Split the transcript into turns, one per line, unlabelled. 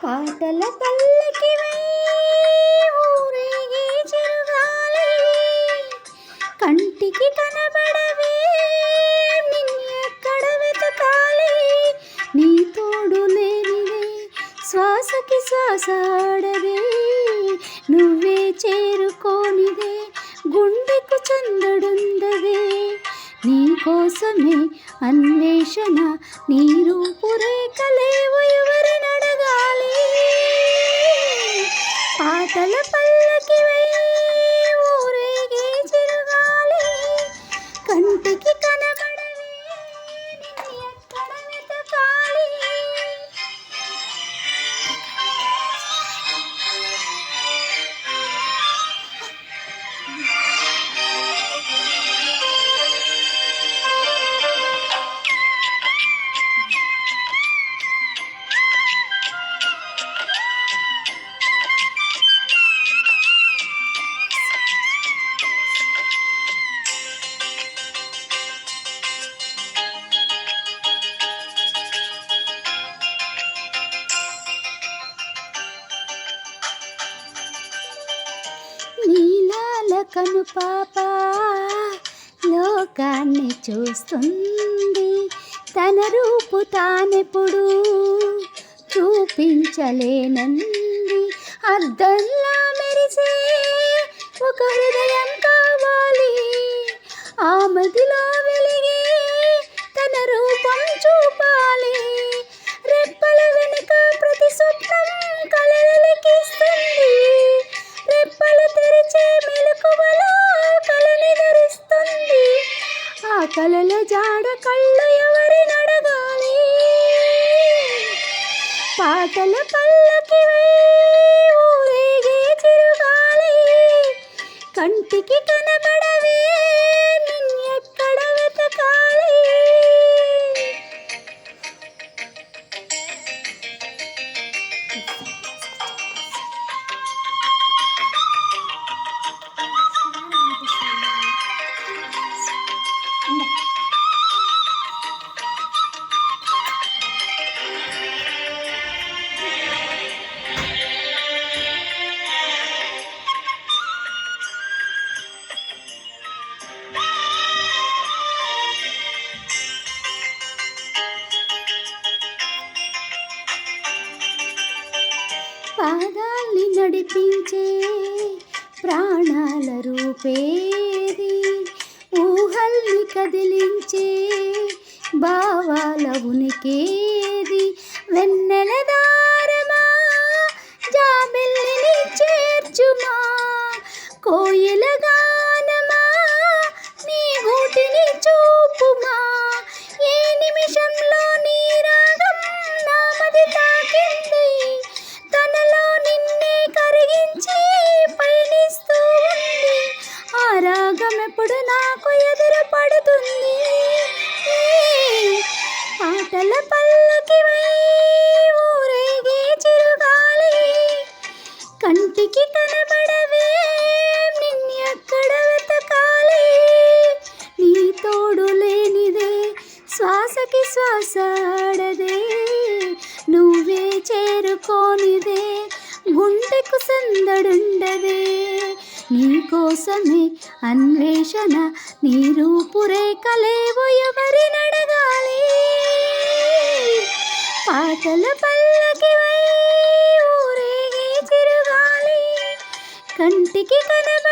పాటల పల్లకివై ఊరేగే చిరుగాలి, కంటికి కనబడవే నిన్నెక్కడ వెతకాలి. నీ తోడు లేనిదే శ్వాసకి శ్వాస ఆడదే, నువ్వే చేరుకోనిదే గుండెకు చందడుందదే. నీ కోసమే అన్వేషణ, నీ రూపురేఖలేవో ఎవరినడగాలి. పాటల పల్లకివై ఊరేగే చిరుగాలి, కంటికి కనబడవే నిన్ను ఎక్కడ వెతకాలి. నీలాల కను పాప లోకాన్ని చూస్తుంది, తన రూపు తానెప్పుడు చూపించలేనంది. అద్దంలా మెరిసే ఒక హృదయం కావాలి, ఆ మదిలో వెలిగే తన రూపం చూపాలి. రెప్పల వెనుక ప్రతి స్వప్నం కలలకిస్తుంది, రెప్పలు తెరిచే మెలకువలో కలని ధరిస్తుంది. ఆ కలల జాడ కళ్ళు ఎవరినడగాలి. పాటల పల్లకివై ఊరేగే చిరుగాలి, కంటికి కనబడవే నిన్నెక్కడ వెతకాలి. పాదాల్ని నడిపించే ప్రాణాల రూపేది, ఊహల్ని కదిలించే భావాల ఉనికేది. వెన్నెల దారమా జాబిల్లిని చేర్చుమా, కోయిల గానమా నీ గూటిని చూపుమా. ఏ నిమిషంలో నీ రాగం నామది తాకింది, తనలో నిన్నే కరిగించి పయనిస్తూ ఉంది. ఆ రాగం ఎప్పుడు నాకు ఎదురు పడుతుంది. పాటల పల్లకివై ఊరేగే చిరుగాలి, కంటికి కనబడవే నిన్నెక్కడ వెతకాలి. నీ తోడు లేనిదే శ్వాసకి శ్వాస ఆడదే, నువ్వే చేరుకోనిదే గుండెకు సందడుండదే. నీ కోసమే అన్వేషణ, నీ రూపురేఖలేవో ఎవరినడగాలి. పాటల పల్లకివై ఊరేగే చిరుగాలి, కంటికి కనబడవే